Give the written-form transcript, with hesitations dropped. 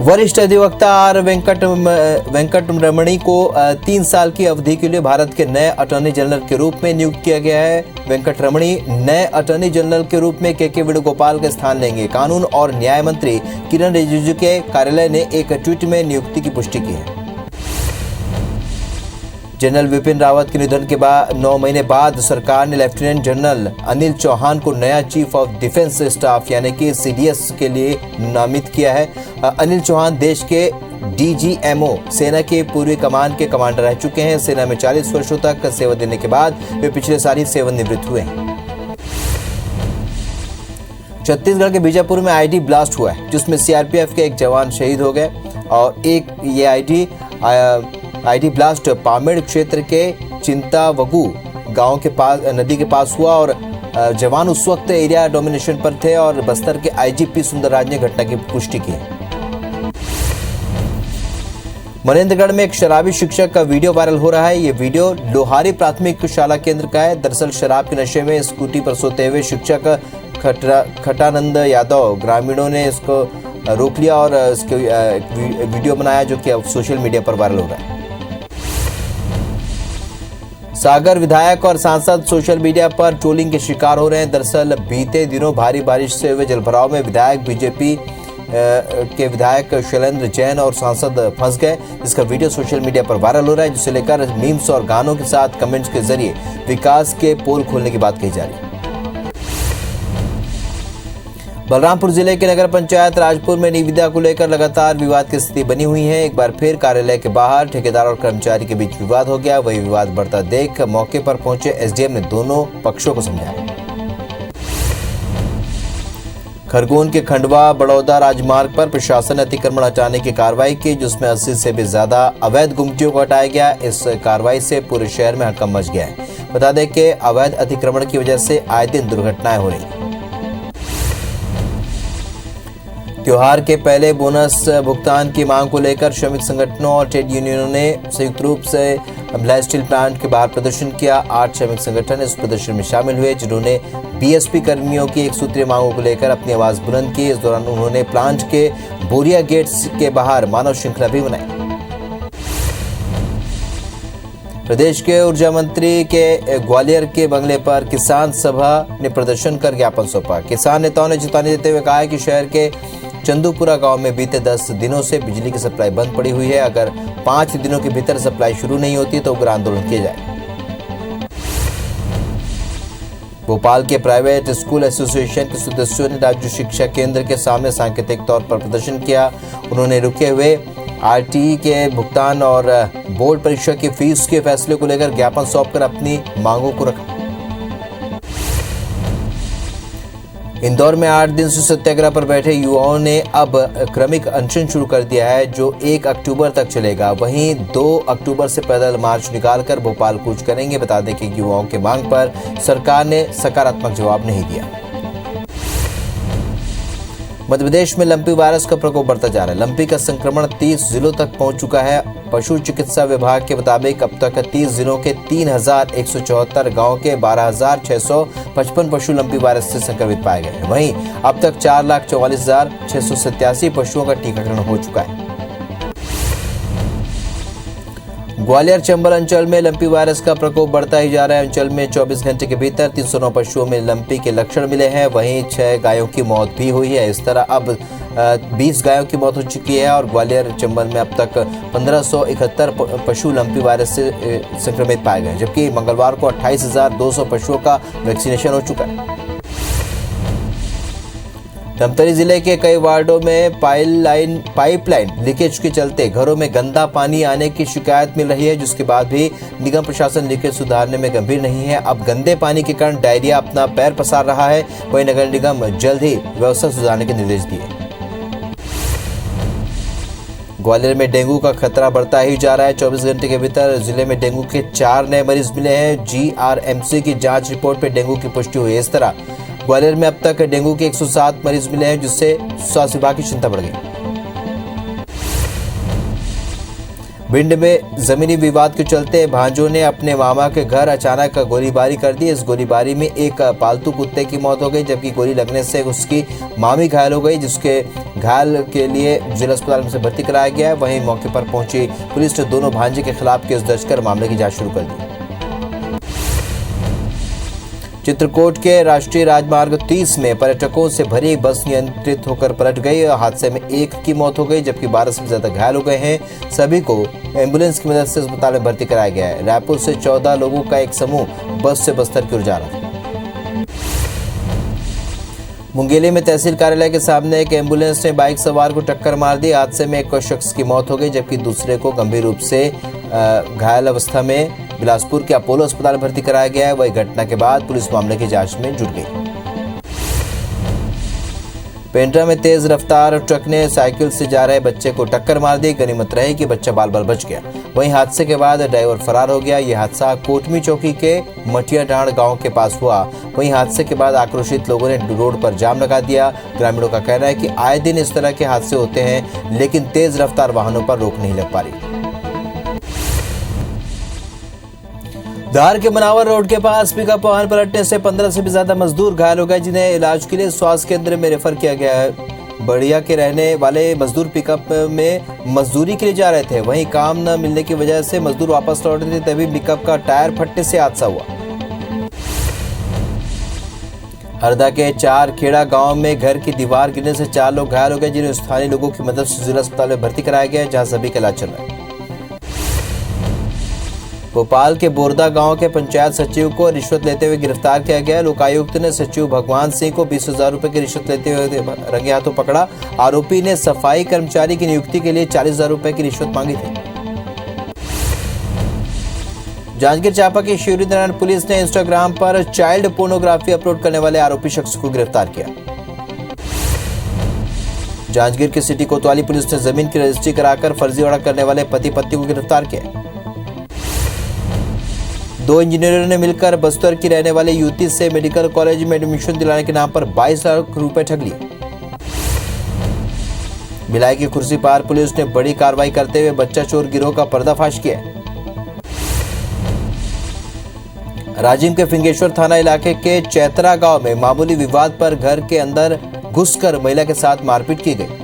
वरिष्ठ अधिवक्ता आर वेंकटरमणी को 3 साल की अवधि के लिए भारत के नए अटॉर्नी जनरल के रूप में नियुक्त किया गया है। वेंकटरमणी नए अटॉर्नी जनरल के रूप में के वेणुगोपाल का स्थान लेंगे। कानून और न्याय मंत्री किरण रिजिजू के कार्यालय ने एक ट्वीट में नियुक्ति की पुष्टि की है। जनरल विपिन रावत के निधन के बाद 9 महीने बाद सरकार ने लेफ्टिनेंट जनरल अनिल चौहान को नया चीफ ऑफ डिफेंस स्टाफ यानी कि सीडीएस के लिए नामित किया है। अनिल चौहान देश के डीजीएमओ सेना के पूर्वी कमान के कमांडर रह चुके हैं। सेना में 40 वर्षों तक सेवा देने के बाद वे पिछले साल ही सेवानिवृत्त हुए हैं। छत्तीसगढ़ के बीजापुर में आईडी ब्लास्ट हुआ है, जिसमें सीआरपीएफ के एक जवान शहीद हो गए और ये आईडी ब्लास्ट पामेड़ क्षेत्र के चिंतावगु गांव के पास नदी के पास हुआ और जवान उस वक्त एरिया डोमिनेशन पर थे और बस्तर के आईजीपी सुंदरराज ने घटना की पुष्टि की। मनेन्द्रगढ़ में एक शराबी शिक्षक का वीडियो वायरल हो रहा है। ये वीडियो लोहारी प्राथमिक शाला केंद्र का है। दरअसल शराब के नशे में स्कूटी पर सोते हुए शिक्षक खटानंद यादव ग्रामीणों ने इसको रोक लिया और इसके वीडियो बनाया, जो कि अब सोशल मीडिया पर वायरल हो रहा है। सागर विधायक और सांसद सोशल मीडिया पर ट्रोलिंग के शिकार हो रहे हैं। दरअसल बीते दिनों भारी बारिश से हुए जलभराव में विधायक बीजेपी के विधायक शैलेंद्र जैन और सांसद फंस गए। इसका वीडियो सोशल मीडिया पर वायरल हो रहा है, जिसे लेकर मीम्स और गानों के साथ कमेंट्स के जरिए विकास के पोल खोलने की बात कही जा रही है। बलरामपुर जिले के नगर पंचायत राजपुर में निविदा को लेकर लगातार विवाद की स्थिति बनी हुई है। एक बार फिर कार्यालय के बाहर ठेकेदार और कर्मचारी के बीच विवाद हो गया। वही विवाद बढ़ता देख मौके पर पहुंचे एसडीएम ने दोनों पक्षों को समझाया। खरगोन के खंडवा बड़ौदा राजमार्ग पर प्रशासन ने अतिक्रमण हटाने की कार्रवाई की, जिसमें 80 से भी ज्यादा अवैध गुमटियों को हटाया गया। इस कार्रवाई से पूरे शहर में हड़कंप मच गया है। बता दें कि अवैध अतिक्रमण की वजह से आए दिन दुर्घटनाएं हो रही। त्योहार के पहले बोनस भुगतान की मांग को लेकर श्रमिक संगठनों और ट्रेड यूनियनों ने संयुक्त रूप से भिलाई स्टील प्लांट के बाहर प्रदर्शन किया। 8 श्रमिक संगठन इस प्रदर्शन में शामिल हुए, जिन्होंने बीएसपी कर्मियों की एक सूत्रीय मांगों को लेकर अपनी आवाज बुलंद की। इस दौरान उन्होंने प्लांट के बोरिया गेट्स के बाहर मानव श्रृंखला भी बनाई। प्रदेश के ऊर्जा मंत्री के ग्वालियर के बंगले पर किसान सभा ने प्रदर्शन कर ज्ञापन सौंपा। किसान नेताओं ने चेतावनी देते हुए कहा कि शहर के चंदूपुरा गांव में बीते 10 दिनों से बिजली की सप्लाई बंद पड़ी हुई है। अगर 5 दिनों के भीतर सप्लाई शुरू नहीं होती तो उग्र आंदोलन किया जाए। भोपाल के प्राइवेट स्कूल एसोसिएशन के सदस्यों ने राज्य शिक्षा केंद्र के सामने सांकेतिक तौर पर प्रदर्शन किया। उन्होंने रुके हुए आरटीई के भुगतान और बोर्ड परीक्षा की फीस के फैसले को लेकर ज्ञापन सौंपकर अपनी मांगों को रखा। इंदौर में 8 दिन से सत्याग्रह पर बैठे युवाओं ने अब क्रमिक अनशन शुरू कर दिया है, जो 1 अक्टूबर तक चलेगा। वहीं 2 अक्टूबर से पैदल मार्च निकालकर भोपाल कूच करेंगे। बता दें कि युवाओं के मांग पर सरकार ने सकारात्मक जवाब नहीं दिया। मध्य प्रदेश में लंपी वायरस का प्रकोप बढ़ता जा रहा है। लंपी का संक्रमण 30 जिलों तक पहुंच चुका है। पशु चिकित्सा विभाग के मुताबिक अब तक 30 जिलों के 3174 गांव के 12,655 पशु लंपी वायरस से संक्रमित पाए गए हैं। वहीं अब तक 4,44,687 पशुओं का टीकाकरण हो चुका है। ग्वालियर चंबल अंचल में लंपी वायरस का प्रकोप बढ़ता ही जा रहा है। अंचल में 24 घंटे के भीतर 309 पशुओं में लंपी के लक्षण मिले हैं। वहीं 6 गायों की मौत भी हुई है। इस तरह अब 20 गायों की मौत हो चुकी है और ग्वालियर चंबल में अब तक 1571 पशु लंपी वायरस से संक्रमित पाए गए, जबकि मंगलवार को 28,200 पशुओं का वैक्सीनेशन हो चुका है। धमतरी जिले के कई वार्डों में पाइपलाइन लीकेज के चलते घरों में गंदा पानी आने की शिकायत मिल रही है, जिसके बाद भी निगम प्रशासन लीकेज सुधारने में गंभीर नहीं है। अब गंदे पानी के कारण डायरिया अपना पैर पसार रहा है। वहीं नगर निगम जल्द ही व्यवस्था सुधारने के निर्देश दिए। ग्वालियर में डेंगू का खतरा बढ़ता ही जा रहा है। 24 घंटे के भीतर जिले में डेंगू के 4 नए मरीज मिले हैं। जीआरएमसी की जांच रिपोर्ट में डेंगू की पुष्टि हुई है। इस तरह ग्वालियर में अब तक डेंगू के 107 मरीज मिले हैं, जिससे स्वास्थ्य विभाग की चिंता बढ़ गई। भिंड में जमीनी विवाद के चलते भांजों ने अपने मामा के घर अचानक गोलीबारी कर दी। इस गोलीबारी में एक पालतू कुत्ते की मौत हो गई, जबकि गोली लगने से उसकी मामी घायल हो गई, जिसके घायल के लिए जिला अस्पताल में भर्ती कराया गया है। वहीं मौके पर पहुंची पुलिस ने दोनों भांजे के खिलाफ केस दर्ज कर मामले की जांच शुरू कर दी। चित्रकूट के राष्ट्रीय राजमार्ग 30 में पर्यटकों से भरी बस नियंत्रित होकर पलट गई। हादसे में एक की मौत हो गई, जबकि 12 से ज्यादा घायल हो गए हैं। सभी को एम्बुलेंस की मदद से अस्पताल में भर्ती कराया गया है। रायपुर से 14 लोगों का एक समूह बस से बस्तर की ओर जा रहा था। मुंगेली में तहसील कार्यालय के सामने एक एम्बुलेंस ने बाइक सवार को टक्कर मार दी। हादसे में एक शख्स की मौत हो गई, जबकि दूसरे को गंभीर रूप से घायल अवस्था में बिलासपुर के अपोलो अस्पताल में भर्ती कराया गया है। वही घटना के बाद पुलिस मामले की जांच में जुट गई। पेंड्रा में तेज रफ्तार ट्रक ने साइकिल से जा रहे बच्चे को टक्कर मार दी। गनीमत रही कि बच्चा बाल बाल बच गया। वहीं हादसे के बाद ड्राइवर फरार हो गया। यह हादसा कोटमी चौकी के मटिया ढांड गांव के पास हुआ। वहीं हादसे के बाद आक्रोशित लोगों ने रोड पर जाम लगा दिया। ग्रामीणों का कहना है कि आए दिन इस तरह के हादसे होते हैं, लेकिन तेज रफ्तार वाहनों पर रोक नहीं लग पा रही। धार के मनावर रोड के पास पिकअप वाहन पलटने से 15 से भी ज्यादा मजदूर घायल हो गए, जिन्हें इलाज के लिए स्वास्थ्य केंद्र में रेफर किया गया है। बढ़िया के रहने वाले मजदूर पिकअप में मजदूरी के लिए जा रहे थे। वहीं काम न मिलने की वजह से मजदूर वापस लौटे थे, तभी पिकअप का टायर फटने से हादसा हुआ। हरदा के 4 खेड़ा गांव में घर की दीवार गिरने से 4 लोग घायल हो गए, जिन्हें स्थानीय लोगों की मदद से जिला अस्पताल में भर्ती कराया गया, जहां सभी का इलाज चल रहा है। भोपाल के बोरदा गांव के पंचायत सचिव को रिश्वत लेते हुए गिरफ्तार किया गया। लोकायुक्त ने सचिव भगवान सिंह को 20,000 रुपए की रिश्वत लेते हुए रंगे हाथों पकड़ा। आरोपी ने सफाई कर्मचारी की नियुक्ति के लिए 40,000 रुपए की रिश्वत मांगी थी। जांजगीर चांपा की शिवरी नारायण पुलिस ने इंस्टाग्राम पर चाइल्ड पोर्नोग्राफी अपलोड करने वाले आरोपी शख्स को गिरफ्तार किया। जांजगीर के सिटी कोतवाली पुलिस ने जमीन की रजिस्ट्री कराकर फर्जीवाड़ा करने वाले पति पत्नी को गिरफ्तार किया। 2 इंजीनियरों ने मिलकर बस्तर की रहने वाली युवती से मेडिकल कॉलेज में एडमिशन दिलाने के नाम पर 22 लाख रुपए ठग लिए। भिलाई की कुर्सी पार पुलिस ने बड़ी कार्रवाई करते हुए बच्चा चोर गिरोह का पर्दाफाश किया। राजिम के फिंगेश्वर थाना इलाके के चैतरा गांव में मामूली विवाद पर घर के अंदर घुसकर महिला के साथ मारपीट की गई।